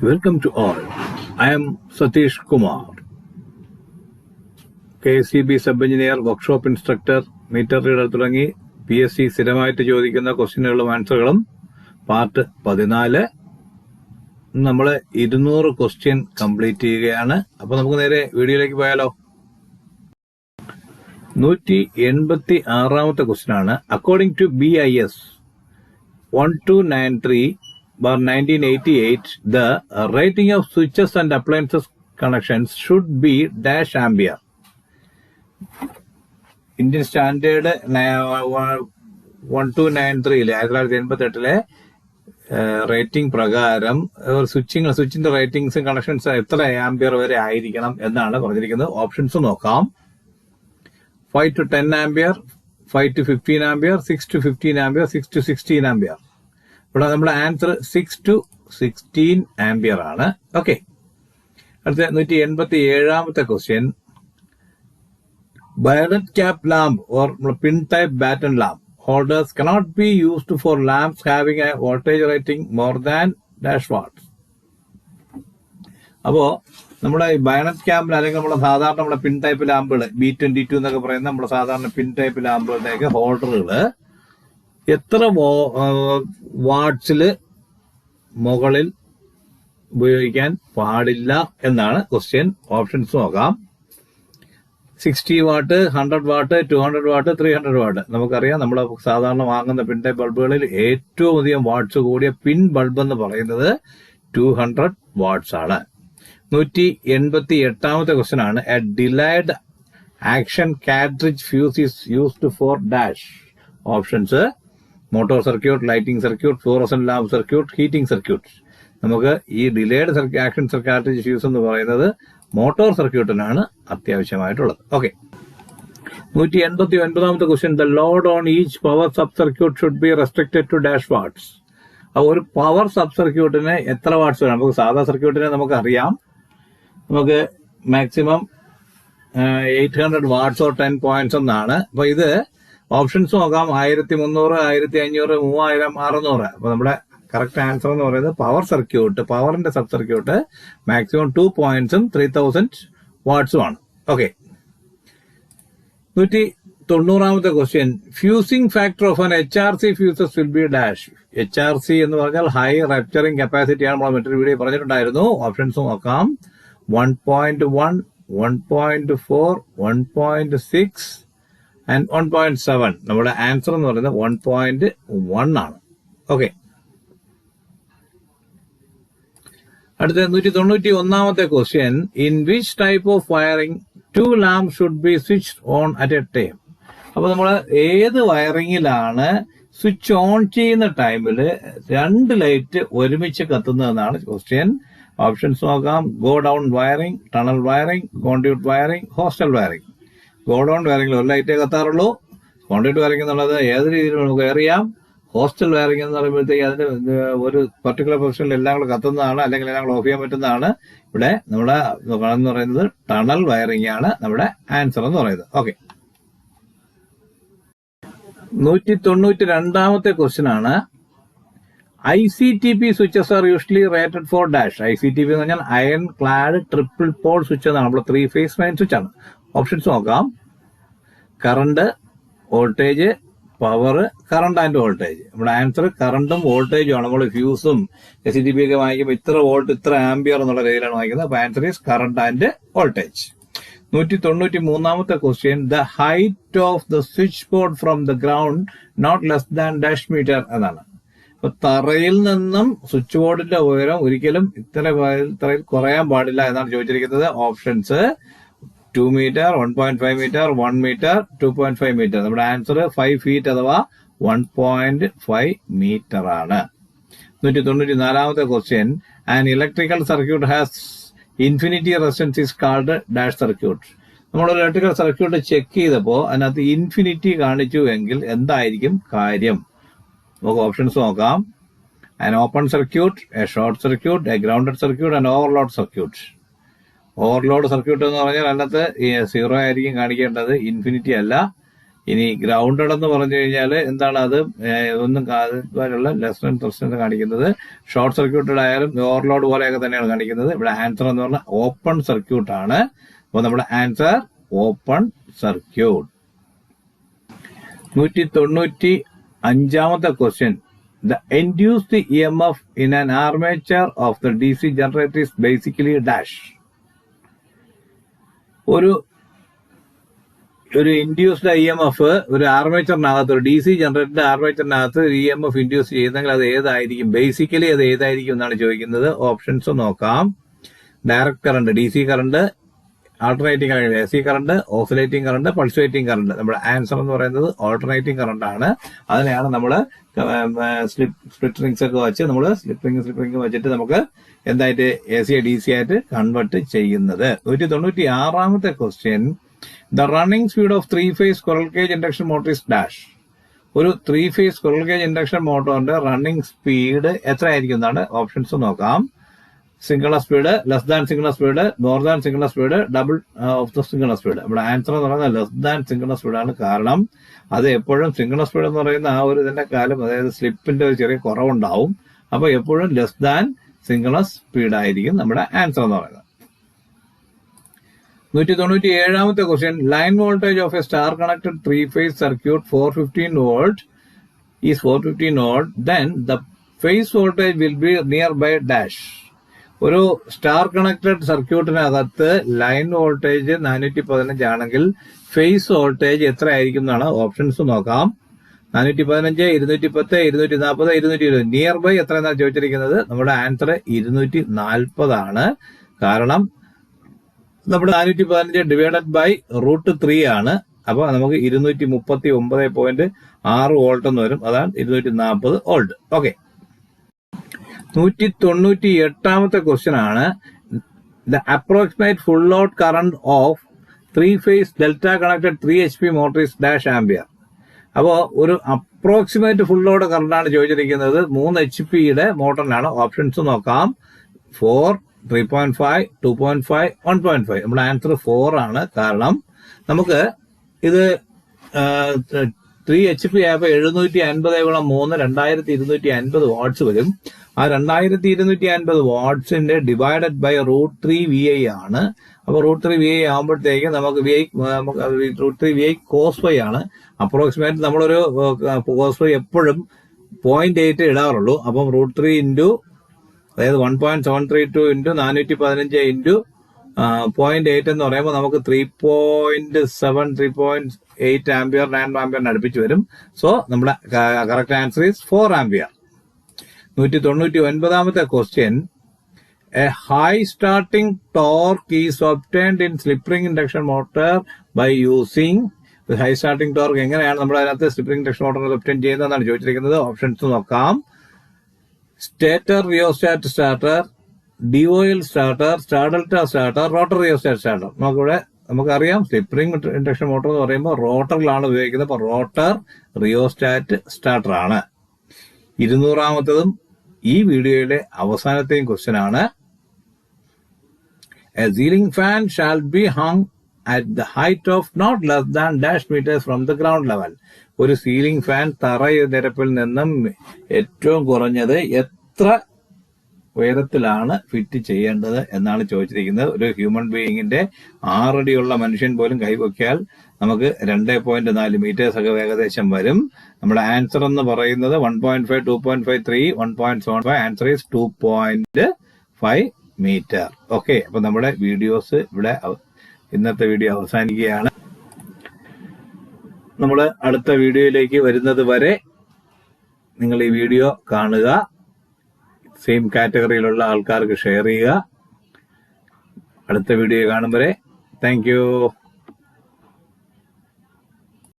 Welcome to all. I am Satish Kumar, KCB sub-engineer, workshop instructor, metre reader തുടങ്ങി PSC സ്ഥിരമായിട്ട് ചോദിക്കുന്ന ക്വസ്റ്റ്യനുകളും ആൻസറുകളും part 14. നമ്മൾ 200 question complete ചെയ്യുകയാണ്. അപ്പൊ നമുക്ക് നേരെ വീഡിയോയിലേക്ക് പോയാലോ. 186ാമത്തെ ക്വസ്റ്റ്യൻ ആണ്. According to BIS 1293/1988, the rating of switches and appliances connections should be dash ampere. Indian standard 1293 1988 rating പ്രകാരം സ്വിച്ചിന്റെ റേറ്റിംഗ്സും കണക്ഷൻസ് എത്ര ആംപിയർ വരെ ആയിരിക്കണം എന്നാണ് പറഞ്ഞിരിക്കുന്നത്. ഓപ്ഷൻസ് നോക്കാം. 5 to 10 ampere, 5 to 15 ampere, 6 to 15 ampere, 6 to 16 ampere. ഇവിടെ നമ്മുടെ ആൻസർ 6 to 16 ആംപിയർ ആണ്. ഓക്കെ, അടുത്ത 187ാമത്തെ question. Bayonet cap lamp or pin type batten lamp holders cannot be used for lamps having a voltage rating more than dash watts. അപ്പോ നമ്മുടെ bayonet ക്യാമ്പിൽ അല്ലെങ്കിൽ നമ്മുടെ സാധാരണ നമ്മുടെ പിൻ ടൈപ്പ് ലാമ്പുകൾ B22 എന്നൊക്കെ പറയുന്ന നമ്മുടെ സാധാരണ പിൻ ടൈപ്പ് ലാമ്പുകളുടെയൊക്കെ ഹോൾഡറുകള് എത്ര വാട്ട്സില് മുകളിൽ ഉപയോഗിക്കാൻ പാടില്ല എന്നാണ് ക്വസ്റ്റ്യൻ. ഓപ്ഷൻസ് നോക്കാം. 60 വാട്ട്, 100 വാട്ട്, 200 വാട്ട്, 300 വാട്ട്. നമുക്കറിയാം നമ്മൾ സാധാരണ വാങ്ങുന്ന പിൻ ടൈപ്പ് ബൾബുകളിൽ ഏറ്റവും അധികം വാട്ട്സ് കൂടിയ പിൻ ബൾബ് എന്ന് പറയുന്നത് 200 വാട്ട്സ് ആണ്. 188ാമത്തെ ക്വസ്റ്റ്യൻ ആണ്. A delayed action cartridge fuse is used for dash. Options: motor circuit, lighting circuit, fluorescent lamp circuit, heating circuit. നമുക്ക് ഈ ഡിലേഡ് ആക്ഷൻ കാർട്രിഡ്ജ് ഫ്യൂസ് എന്ന് പറയുന്നത് മോട്ടോർ സർക്യൂട്ടിനാണ് അത്യാവശ്യമായിട്ടുള്ളത്. ഓക്കെ, 189ാമത്തെ question. The load on each power sub circuit should be restricted to dash watts. അപ്പോൾ ഒരു power sub സർക്യൂട്ടിന് എത്ര വാട്ട്സ് വേണം? നമുക്ക് സാധാ സർക്യൂട്ടിനെ നമുക്കറിയാം, നമുക്ക് മാക്സിമം 800 വാട്ട്സ് ഓർ 10 പോയിന്റ്സ് എന്നാണ്. അപ്പൊ ഇത് ഓപ്ഷൻസ് നോക്കാം. 1300, 1500, 3000, 600. അപ്പൊ നമ്മുടെ കറക്റ്റ് ആൻസർ എന്ന് പറയുന്നത് പവർ സർക്യൂട്ട്, പവറിന്റെ സബ് സർക്യൂട്ട് മാക്സിമം 2 പോയിന്റ്സും 3000 വാട്ട്സും ആണ്. ഓക്കെ, 190ാമത്തെ question. Fusing factor of an HRC fuses will be dash. HRC എന്ന് പറഞ്ഞാൽ ഹൈ റപ്ചറിംഗ് കപ്പാസിറ്റിയാണ്. നമ്മൾ മറ്റൊരു വീഡിയോ പറഞ്ഞിട്ടുണ്ടായിരുന്നു. ഓപ്ഷൻസ് നോക്കാം. 1.1, 1.4, 1.6 ആൻഡ് 1.7. നമ്മുടെ ആൻസർ എന്ന് പറയുന്നത് 1.1 ആണ്. ഓക്കെ, അടുത്ത 191ാമത്തെ question. In which type of wiring 2 lamps should be switch on at a time. അപ്പൊ നമ്മൾ ഏത് വയറിംഗിലാണ് സ്വിച്ച് ഓൺ ചെയ്യുന്ന ടൈമില് 2 ലൈറ്റ് ഒരുമിച്ച് കത്തുന്നതെന്നാണ് ക്വസ്റ്റ്യൻ. ഓപ്ഷൻസ് നോക്കാം. Go down wiring, tunnel wiring, conduit wiring, hostel wiring. Go down വയറിംഗിൽ ഒരു ലൈറ്റേ കത്താറുള്ളൂ. കോൺഡ്യൂട്ട് വയറിംഗ് എന്നുള്ളത് ഏത് രീതിയിൽ നമുക്ക് അറിയാം. ഹോസ്റ്റൽ വയറിംഗ് എന്ന് പറയുമ്പോഴത്തേക്ക് അതിന് ഒരു പർട്ടിക്കുലർ പൊസിഷനിൽ എല്ലാം കൂടെ കത്തുന്നതാണ്, അല്ലെങ്കിൽ എല്ലാം കൂടെ ഓഫ് ചെയ്യാൻ പറ്റുന്നതാണ്. ഇവിടെ നമ്മുടെ എന്ന് പറയുന്നത് ടണൽ വയറിംഗ് ആണ് നമ്മുടെ ആൻസർ എന്ന് പറയുന്നത്. ഓക്കെ, 192ാമത്തെ ക്വസ്റ്റ്യൻ ആണ്. ICTP switches are usually rated for dash. ICTP എന്ന് പറഞ്ഞാൽ iron clad triple pole switch എന്നാണ്. നമ്മുടെ 3 ഫേസ് മെയിൻ സ്വിച്ച് ആണ്. ഓപ്ഷൻസ് നോക്കാം. Current, voltage, power, current and voltage. നമ്മുടെ ആൻസർ കറണ്ടും വോൾട്ടേജും ആണ്. നമ്മൾ ഫ്യൂസും SCTP ഒക്കെ വാങ്ങിക്കുമ്പോൾ ഇത്ര വോൾട്ട് ഇത്ര ആംബിയർ എന്നുള്ള രീതിയിലാണ് വാങ്ങിക്കുന്നത്. അപ്പൊ answer is current and voltage. 193ാമത്തെ question. The height of the switch board from the ground not less than dash metre എന്നാണ്. അപ്പൊ തറയിൽ നിന്നും സ്വിച്ച് ബോർഡിന്റെ ഉയരം ഒരിക്കലും ഇത്രയിൽ കുറയാൻ പാടില്ല എന്നാണ് ചോദിച്ചിരിക്കുന്നത്. Options: 2 metre, 1.5 metre, 1 metre, 2.5 metre. നമ്മുടെ ആൻസർ 5 ഫീറ്റ് അഥവാ 1.5 മീറ്റർ ആണ്. 194ാമത്തെ question. An electrical circuit has infinity resistance is called dash circuit. നമ്മളൊരു ഇലക്ട്രിക്കൽ സർക്യൂട്ട് ചെക്ക് ചെയ്തപ്പോൾ അതിനകത്ത് ഇൻഫിനിറ്റി കാണിച്ചു എങ്കിൽ എന്തായിരിക്കും കാര്യം? നമുക്ക് ഓപ്ഷൻസ് നോക്കാം. An open circuit, A short circuit, A grounded circuit, and overload circuit. Overload circuit എന്ന് പറഞ്ഞാൽ അതിനകത്ത് 0 ആയിരിക്കും കാണിക്കേണ്ടത്, ഇൻഫിനിറ്റി അല്ല. ഇനി ഗ്രൗണ്ടഡ് എന്ന് പറഞ്ഞു കഴിഞ്ഞാൽ എന്താണ് അത് ഒന്നും അതുപോലുള്ള ലെസ് ആൻഡ് ത്രസ്റ്റ് കാണിക്കുന്നത്. ഷോർട്ട് സർക്യൂട്ടഡ് ആയാലും ഓവർലോഡ് പോലെയൊക്കെ തന്നെയാണ് കാണിക്കുന്നത്. ഇവിടെ ആൻസർ എന്ന് പറഞ്ഞാൽ ഓപ്പൺ സർക്യൂട്ട് ആണ്. അപ്പോൾ നമ്മുടെ ആൻസർ ഓപ്പൺ സർക്യൂട്ട്. 195ാമത്തെ question. The induced EMF in an armature of the DC generator is basically dash. ഒരു ഇൻഡ്യൂസ്ഡ് EMF ഒരു ആർമേച്ചറിനകത്ത്, ഒരു DC ജനറേറ്ററിന്റെ ആർമേച്ചറിനകത്ത് EMF ഇൻഡ്യൂസ് ചെയ്യുന്നെങ്കിൽ അത് ഏതായിരിക്കും? ബേസിക്കലി അത് ഏതായിരിക്കും എന്നാണ് ചോദിക്കുന്നത്. ഓപ്ഷൻസ് നോക്കാം. Direct current, DC current, alternating current, AC current, oscillating current, pulsating current. നമ്മുടെ ആൻസർ എന്ന് പറയുന്നത് ഓൾട്ടർനേറ്റിംഗ് കറണ്ട് ആണ്. അതിനെയാണ് നമ്മൾ സ്പ്ലിറ്റ് റിംഗ്സ് ഒക്കെ വെച്ച് നമ്മൾ സ്ലിപ്പ് റിംഗ് വെച്ചിട്ട് നമുക്ക് എന്തായിട്ട് AC DC ആയിട്ട് കൺവേർട്ട് ചെയ്യുന്നത്. 196ാമത്തെ question. The running speed of 3-phase squirrel cage induction motor is dash. ഒരു 3-phase സ്ക്വിറൽ കേജ് ഇൻഡക്ഷൻ മോട്ടോറിന്റെ റണ്ണിംഗ് സ്പീഡ് എത്രയായിരിക്കും എന്നാണ് ഓപ്ഷൻസ് നോക്കാം. Synchronous speed, less than synchronous speed, more than synchronous speed, double of the synchronous speed. നമ്മുടെ answer എന്ന് പറയുന്നത് less than synchronous speed ആണ്. കാരണം അത് എപ്പോഴും സിംഗിളസ് സ്പീഡ് എന്ന് പറയുന്ന ആ ഒരു ഇതിന്റെ കാലം, അതായത് സ്ലിപ്പിന്റെ ഒരു ചെറിയ കുറവുണ്ടാവും. അപ്പൊ എപ്പോഴും ലെസ് ദാൻ സിംഗിളസ് സ്പീഡ് ആയിരിക്കും നമ്മുടെ ആൻസർ എന്ന് പറയുന്നത്. 197ാമത്തെ question. Line voltage of a star connected 3-phase circuit 415 volt is 415 volt. Then the phase voltage will be nearby dash. ഒരു സ്റ്റാർ കണക്റ്റഡ് സർക്യൂട്ടിനകത്ത് ലൈൻ വോൾട്ടേജ് 415 ആണെങ്കിൽ ഫേസ് വോൾട്ടേജ് എത്ര ആയിരിക്കും എന്നാണ് ഓപ്ഷൻസ് നോക്കാം. 415, 210, 240, 220. നിയർ ബൈ എത്ര എന്നാണ് ചോദിച്ചിരിക്കുന്നത്? നമ്മുടെ ആൻസർ 240 ആണ്. കാരണം നമ്മുടെ 415 ഡിവൈഡഡ് ബൈ √3 ആണ്. അപ്പൊ നമുക്ക് 239.6 വോൾട്ട് എന്ന് വരും. അതാണ് 240 വോൾട്ട്. ഓക്കെ. 198ാമത്തെ ക്വസ്റ്റ്യൻ ആണ്. The approximate full load current of 3-phase delta connected 3 HP motor is dash ampere. അപ്പോൾ ഒരു അപ്രോക്സിമേറ്റ് ഫുൾ ലോഡ് കറണ്ടാണ് ചോദിച്ചിരിക്കുന്നത് 3 HP മോട്ടറിനാണ്. ഓപ്ഷൻസ് നോക്കാം. 4, 3.5, 2.5, 1.5. നമ്മുടെ ആൻസർ 4 ആണ്. കാരണം നമുക്ക് ഇത് 3 HP ആയപ്പോൾ 750 × 3 2250 വാട്ട്സ് വരും. ആ 2250 വാട്ട്സിന്റെ ഡിവൈഡഡ് ബൈ √3 VI ആണ്. അപ്പൊ √3 VI ആകുമ്പോഴത്തേക്ക് നമുക്ക് √3 VI cos ∅ ആണ്. അപ്രോക്സിമേറ്റ് നമ്മളൊരു cos ∅ എപ്പോഴും 0.8 ഇടാറുള്ളൂ. അപ്പം √3 ഇൻറ്റു, അതായത് 1.732 ഇൻറ്റു 415 ഇൻറ്റു 0.8 എന്ന് പറയുമ്പോൾ നമുക്ക് 3.7, 3.8 ആംപിയർ, 9 ആംപിയറിന് അടുപ്പിച്ച് വരും. സോ നമ്മുടെ കറക്റ്റ് ആൻസർ ഈസ് 4 ആംപിയർ. 199ാമത്തെ question. A high starting torque is obtained in slip ring induction motor by using. High starting torque എങ്ങനെയാണ് നമ്മൾ അതിനകത്ത് slip ring induction motor obtain ചെയ്യുന്നതെന്നാണ് ചോദിച്ചിരിക്കുന്നത്. ഓപ്ഷൻസ് നോക്കാം. Stator rheostat starter, DOL starter, star delta starter, rotor rheostat starter. നമുക്കറിയാം slip ring induction motor എന്ന് പറയുമ്പോൾ റോട്ടറിലാണ് ഉപയോഗിക്കുന്നത്. അപ്പൊ റോട്ടർ റിയോസ്റ്റാറ്റ് സ്റ്റാർട്ടർ ആണ്. 200ാമത്തതും ഈ വീഡിയോയുടെ അവസാനത്തെയും ക്വസ്റ്റ്യൻ ആണ്. A ceiling fan shall be hung at the height of not less than dash metres from the ground level. ഒരു സീലിംഗ് ഫാൻ തറനിരപ്പിൽ നിന്നും ഏറ്റവും കുറഞ്ഞത് എത്ര ഉയരത്തിലാണ് ഫിറ്റ് ചെയ്യേണ്ടത് എന്നാണ് ചോദിച്ചിരിക്കുന്നത്. ഒരു ഹ്യൂമൻ ബീയിങ്ങിന്റെ 6 അടിയുള്ള മനുഷ്യൻ പോലും കൈവയ്ക്കാൽ നമുക്ക് 2.4 മീറ്റേഴ്സ് ഒക്കെ ഏകദേശം വരും. നമ്മുടെ ആൻസർ എന്ന് പറയുന്നത് 1.5, 2.5, 3, 1.75. Answer is 2.5 metre. ഓക്കെ. അപ്പൊ നമ്മുടെ വീഡിയോസ് ഇവിടെ ഇന്നത്തെ വീഡിയോ അവസാനിക്കുകയാണ്. നമ്മൾ അടുത്ത വീഡിയോയിലേക്ക് വരുന്നത് വരെ നിങ്ങൾ ഈ വീഡിയോ കാണുക. സെയിം കാറ്റഗറിയിലുള്ള ആൾക്കാർക്ക് ഷെയർ ചെയ്യുക. അടുത്ത വീഡിയോ കാണും വരെ താങ്ക് യു.